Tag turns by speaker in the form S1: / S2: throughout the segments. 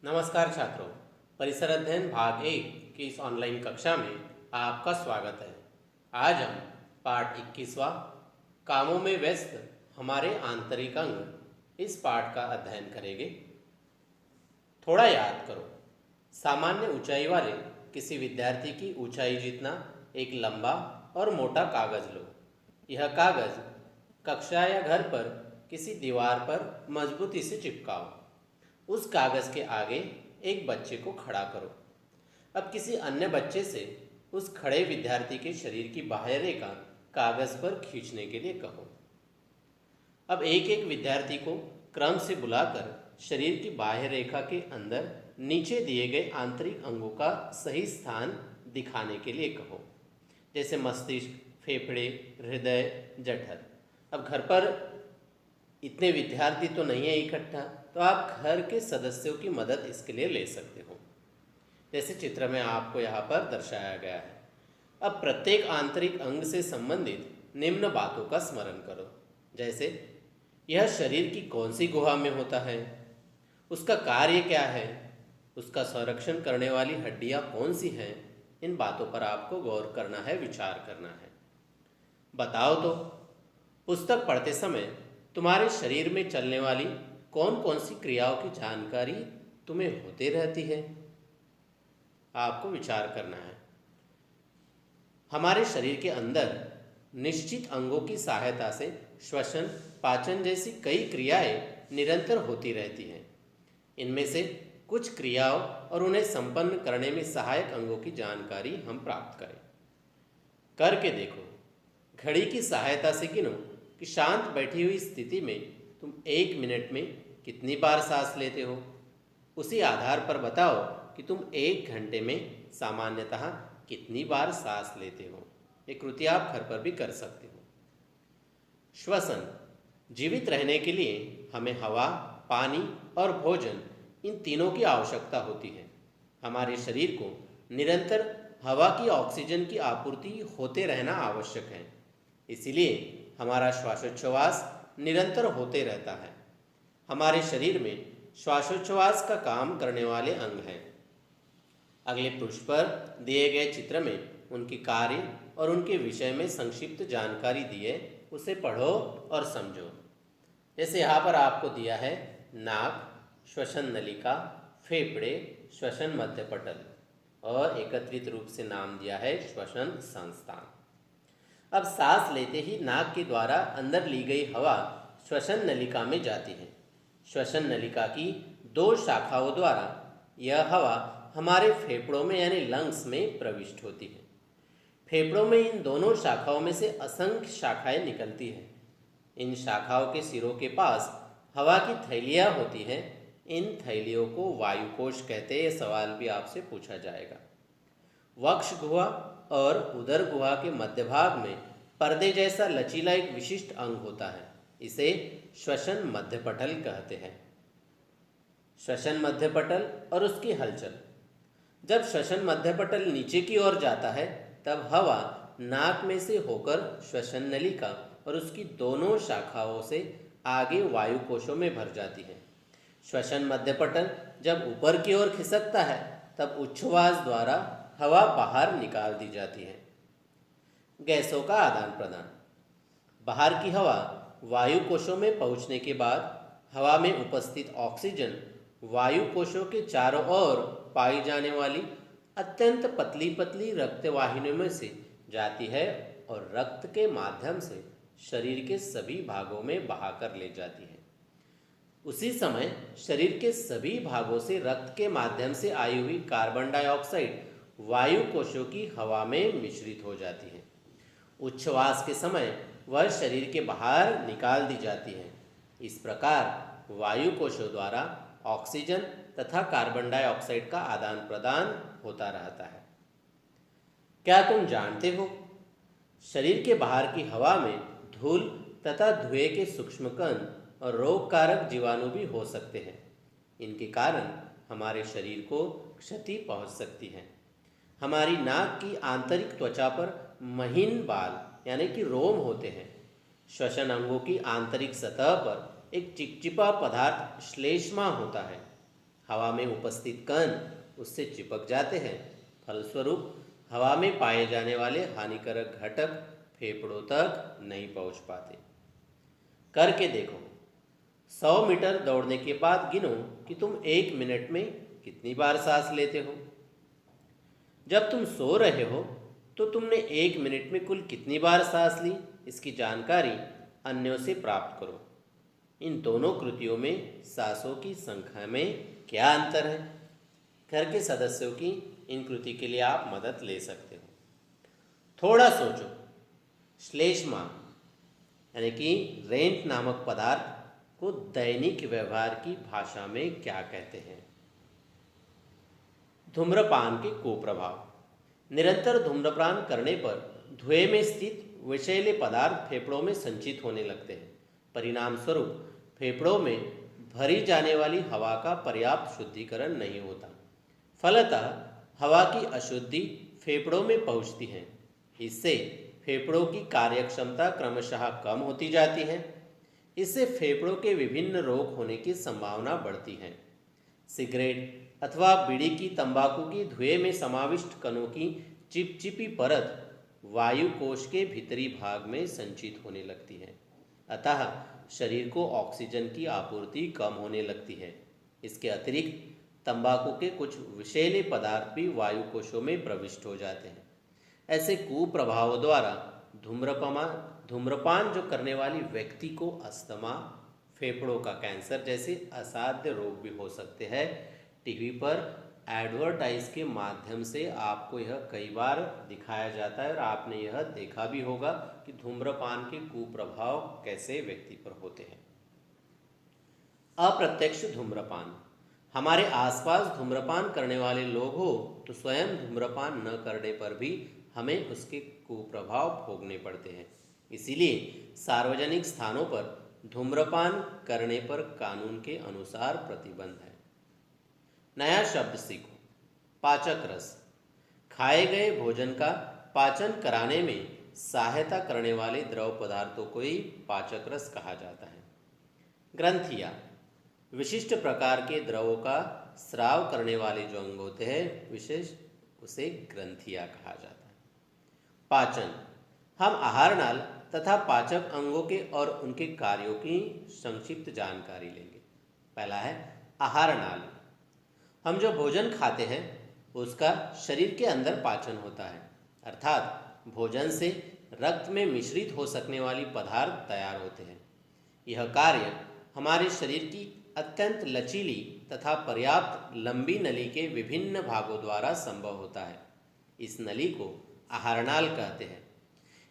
S1: नमस्कार छात्रों, परिसर अध्ययन भाग 1 की इस ऑनलाइन कक्षा में आपका स्वागत है। आज हम पाठ 21वां कामों में व्यस्त हमारे आंतरिक अंग इस पाठ का अध्ययन करेंगे। थोड़ा याद करो, सामान्य ऊंचाई वाले किसी विद्यार्थी की ऊंचाई जितना एक लंबा और मोटा कागज लो। यह कागज कक्षा या घर पर किसी दीवार पर मजबूती से चिपकाओ। उस कागज के आगे एक बच्चे को खड़ा करो। अब किसी अन्य बच्चे से उस खड़े विद्यार्थी के शरीर की बाह्य रेखा कागज पर खींचने के लिए कहो। अब एक एक विद्यार्थी को क्रम से बुलाकर शरीर की बाह्य रेखा के अंदर नीचे दिए गए आंतरिक अंगों का सही स्थान दिखाने के लिए कहो, जैसे मस्तिष्क, फेफड़े, हृदय, जठर। अब घर पर इतने विद्यार्थी तो नहीं है इकट्ठा, तो आप घर के सदस्यों की मदद इसके लिए ले सकते हो, जैसे चित्र में आपको यहाँ पर दर्शाया गया है। अब प्रत्येक आंतरिक अंग से संबंधित निम्न बातों का स्मरण करो, जैसे यह शरीर की कौन सी गुहा में होता है, उसका कार्य क्या है, उसका संरक्षण करने वाली हड्डियाँ कौन सी हैं। इन बातों पर आपको गौर करना है, विचार करना है। बताओ तो, पुस्तक पढ़ते समय तुम्हारे शरीर में चलने वाली कौन कौन सी क्रियाओं की जानकारी तुम्हें होती रहती है। आपको विचार करना है। हमारे शरीर के अंदर निश्चित अंगों की सहायता से श्वसन, पाचन जैसी कई क्रियाएं निरंतर होती रहती हैं। इनमें से कुछ क्रियाओं और उन्हें संपन्न करने में सहायक अंगों की जानकारी हम प्राप्त करें। करके देखो, घड़ी की सहायता से गिनो कि शांत बैठी हुई स्थिति में तुम 1 मिनट में कितनी बार सांस लेते हो। उसी आधार पर बताओ कि तुम 1 घंटे में सामान्यतः कितनी बार सांस लेते हो। ये कृति आप घर पर भी कर सकते हो। श्वसन, जीवित रहने के लिए हमें हवा, पानी और भोजन, इन तीनों की आवश्यकता होती है। हमारे शरीर को निरंतर हवा की, ऑक्सीजन की आपूर्ति होते रहना आवश्यक है। इसीलिए हमारा श्वासोच्छ्वास निरंतर होते रहता है। हमारे शरीर में श्वासोच्छ्वास का काम करने वाले अंग हैं। अगले पृष्ठ पर दिए गए चित्र में उनकी कार्य और उनके विषय में संक्षिप्त जानकारी दी है, उसे पढ़ो और समझो। जैसे यहाँ पर आपको दिया है नाक, श्वसन नलिका, फेफड़े, श्वसन मध्यपटल, और एकत्रित रूप से नाम दिया है श्वसन संस्थान। अब सांस लेते ही नाक के द्वारा अंदर ली गई हवा श्वसन नलिका में जाती है। श्वसन नलिका की 2 शाखाओं द्वारा यह हवा हमारे फेफड़ों में यानी लंग्स में प्रविष्ट होती है। फेफड़ों में इन दोनों शाखाओं में से असंख्य शाखाएं निकलती हैं। इन शाखाओं के सिरों के पास हवा की थैलियाँ होती हैं। इन थैलियों को वायुकोश कहते हैं। ये सवाल भी आपसे पूछा जाएगा। वक्ष गुहा और उदर गुहा के मध्य भाग में पर्दे जैसा लचीला एक विशिष्ट अंग होता है। इसे श्वसन मध्यपटल कहते हैं। श्वसन मध्यपटल और उसकी हलचल। जब श्वसन मध्यपटल नीचे की ओर जाता है, तब हवा नाक में से होकर श्वसन नलिका और उसकी दोनों शाखाओं से आगे वायु कोशों में भर जाती है। श्वसन मध्यपटल जब ऊपर की ओर खिसकता है, तब उच्छ्वास द्वारा हवा बाहर निकाल दी जाती है। गैसों का आदान प्रदान। बाहर की हवा वायु कोशों में पहुंचने के बाद हवा में उपस्थित ऑक्सीजन वायु कोशों के चारों ओर पाई जाने वाली अत्यंत पतली पतली रक्तवाहिनियों में से जाती है और रक्त के माध्यम से शरीर के सभी भागों में बहाकर ले जाती है। उसी समय शरीर के सभी भागों से रक्त के माध्यम से आई हुई कार्बन डाइऑक्साइड वायु कोशों की हवा में मिश्रित हो जाती है। उच्छ्वास के समय वह शरीर के बाहर निकाल दी जाती है। इस प्रकार वायु कोशों द्वारा ऑक्सीजन तथा कार्बन डाइऑक्साइड का आदान प्रदान होता रहता है। क्या तुम जानते हो, शरीर के बाहर की हवा में धूल तथा धुएं के सूक्ष्म कण और रोग कारक जीवाणु भी हो सकते हैं। इनके कारण हमारे शरीर को क्षति पहुंच सकती है। हमारी नाक की आंतरिक त्वचा पर महीन बाल यानी कि रोम होते हैं। श्वसन अंगों की आंतरिक सतह पर एक चिपचिपा पदार्थ श्लेष्मा होता है। हवा में उपस्थित कण उससे चिपक जाते हैं। फलस्वरूप हवा में पाए जाने वाले हानिकारक घटक फेफड़ों तक नहीं पहुंच पाते। करके देखो, 100 मीटर दौड़ने के बाद गिनो कि तुम 1 मिनट में कितनी बार सांस लेते हो। जब तुम सो रहे हो तो तुमने 1 मिनट में कुल कितनी बार सांस ली, इसकी जानकारी अन्यों से प्राप्त करो। इन दोनों कृतियों में सांसों की संख्या में क्या अंतर है? घर के सदस्यों की इन कृति के लिए आप मदद ले सकते हो। थोड़ा सोचो, श्लेष्मा यानी कि रेंट नामक पदार्थ को दैनिक व्यवहार की भाषा में क्या कहते हैं? धूम्रपान के कुप्रभाव। निरंतर धूम्रपान करने पर धुएं में स्थित विषैले पदार्थ फेफड़ों में संचित होने लगते हैं। परिणाम स्वरूप फेफड़ों में भरी जाने वाली हवा का पर्याप्त शुद्धिकरण नहीं होता। फलतः हवा की अशुद्धि फेफड़ों में पहुंचती है। इससे फेफड़ों की कार्यक्षमता क्रमशः कम होती जाती है। इससे फेफड़ों के विभिन्न रोग होने की संभावना बढ़ती है। सिगरेट अथवा बीड़ी की तंबाकू की धुएं में समाविष्ट कणों की चिपचिपी परत वायु कोश के भीतरी भाग में संचित होने लगती है। अतः शरीर को ऑक्सीजन की आपूर्ति कम होने लगती है। इसके अतिरिक्त तंबाकू के कुछ विषैले पदार्थ भी वायु कोशों में प्रविष्ट हो जाते हैं। ऐसे कुप्रभावों द्वारा धूम्रपान जो करने वाली व्यक्ति को अस्थमा, फेफड़ों का कैंसर जैसे असाध्य रोग भी हो सकते हैं। टीवी पर एडवर्टाइज के माध्यम से आपको यह कई बार दिखाया जाता है और आपने यह देखा भी होगा कि धूम्रपान के कुप्रभाव कैसे व्यक्ति पर होते हैं। अप्रत्यक्ष धूम्रपान। हमारे आसपास धूम्रपान करने वाले लोग हो तो स्वयं धूम्रपान न करने पर भी हमें उसके कुप्रभाव भोगने पड़ते हैं। इसीलिए सार्वजनिक स्थानों पर धूम्रपान करने पर कानून के अनुसार प्रतिबंध है। नया शब्द सीखो, पाचक रस। खाए गए भोजन का पाचन कराने में सहायता करने वाले द्रव पदार्थों को ही पाचक रस कहा जाता है। ग्रंथियाँ, विशिष्ट प्रकार के द्रवों का स्राव करने वाले जो अंग होते हैं विशेष, उसे ग्रंथियाँ कहा जाता है। पाचन, हम आहार नाल तथा पाचक अंगों के और उनके कार्यों की संक्षिप्त जानकारी लेंगे। पहला है आहार नाल। हम जो भोजन खाते हैं उसका शरीर के अंदर पाचन होता है, अर्थात भोजन से रक्त में मिश्रित हो सकने वाली पदार्थ तैयार होते हैं। यह कार्य हमारे शरीर की अत्यंत लचीली तथा पर्याप्त लंबी नली के विभिन्न भागों द्वारा संभव होता है। इस नली को आहारनाल कहते हैं।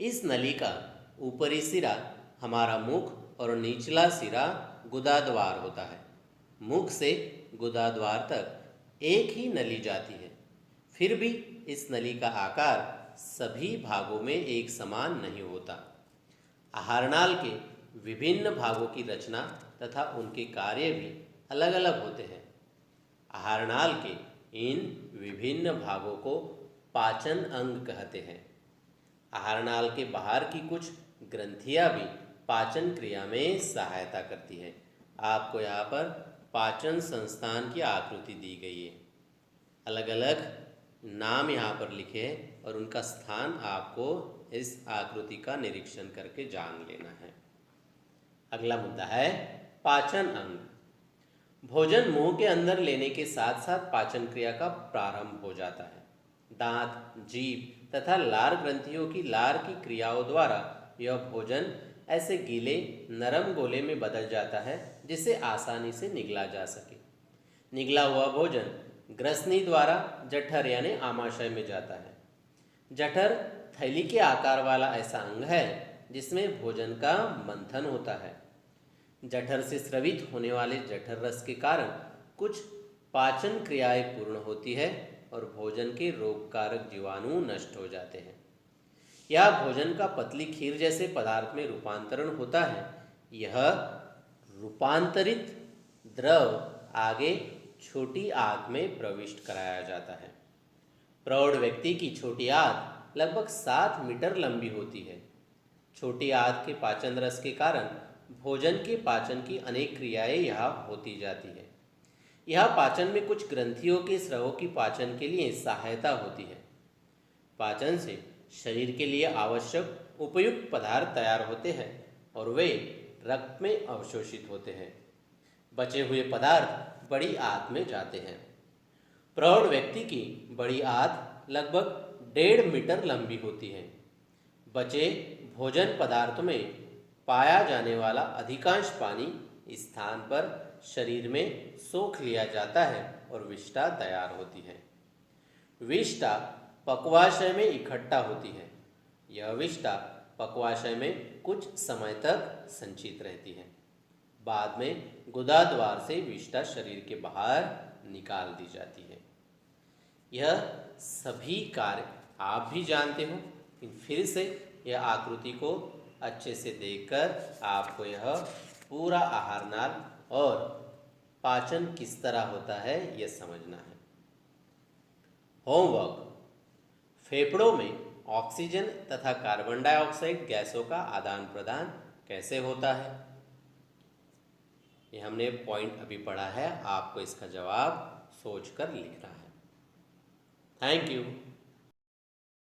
S1: इस नली का ऊपरी सिरा हमारा मुख और निचला सिरा गुदाद्वार होता है। मुख से गुदाद्वार तक एक ही नली जाती है। फिर भी इस नली का आकार सभी भागों में एक समान नहीं होता। आहारनाल के विभिन्न भागों की रचना तथा उनके कार्य भी अलग अलग होते हैं। आहारनाल के इन विभिन्न भागों को पाचन अंग कहते हैं। आहारनाल के बाहर की कुछ ग्रंथियां भी पाचन क्रिया में सहायता करती हैं। आपको यहाँ पर पाचन संस्थान की आकृति दी गई है। अलग अलग नाम यहाँ पर लिखे हैं और उनका स्थान आपको इस आकृति का निरीक्षण करके जान लेना है। अगला मुद्दा है पाचन अंग। भोजन मुंह के अंदर लेने के साथ साथ पाचन क्रिया का प्रारंभ हो जाता है। दांत, जीभ तथा लार ग्रंथियों की लार की क्रियाओं द्वारा यह भोजन ऐसे गीले नरम गोले में बदल जाता है जिसे आसानी से निगला जा सके। निगला हुआ भोजन ग्रसनी द्वारा जठर यानी आमाशय में जाता है। जठर थैली के आकार वाला ऐसा अंग है जिसमें भोजन का मंथन होता है। जठर से स्रवित होने वाले जठर रस के कारण कुछ पाचन क्रियाएं पूर्ण होती है और भोजन के रोगकारक जीवाणु नष्ट हो जाते हैं। यह भोजन का पतली खीर जैसे पदार्थ में रूपांतरण होता है। यह रूपांतरित द्रव आगे छोटी आंत में प्रविष्ट कराया जाता है। प्रौढ़ व्यक्ति की छोटी आंत लगभग 7 मीटर लंबी होती है। छोटी आंत के पाचन रस के कारण भोजन के पाचन की अनेक क्रियाएं यहाँ होती जाती है। यह पाचन में कुछ ग्रंथियों के स्रावों की पाचन के लिए सहायता होती है। पाचन से शरीर के लिए आवश्यक उपयुक्त पदार्थ तैयार होते हैं और वे रक्त में अवशोषित होते हैं। बचे हुए पदार्थ बड़ी आंत में जाते हैं। प्रौढ़ व्यक्ति की बड़ी आंत लगभग 1.5 मीटर लंबी होती है। बचे भोजन पदार्थों में पाया जाने वाला अधिकांश पानी इस स्थान पर शरीर में सोख लिया जाता है और विष्ठा तैयार होती है। विष्ठा पक्वाशय में इकट्ठा होती है। यह विष्ठा पक्वाशय में कुछ समय तक संचित रहती है। बाद में गुदा द्वार से विष्ठा शरीर के बाहर निकाल दी जाती है। यह सभी कार्य आप भी जानते हो, लेकिन फिर से यह आकृति को अच्छे से देखकर आपको यह पूरा आहार नाल और पाचन किस तरह होता है यह समझना है। होमवर्क: फेफड़ों में ऑक्सीजन तथा कार्बन डाइऑक्साइड गैसों का आदान प्रदान कैसे होता है? ये हमने पॉइंट अभी पढ़ा है, आपको इसका जवाब सोचकर लिखना है। Thank you.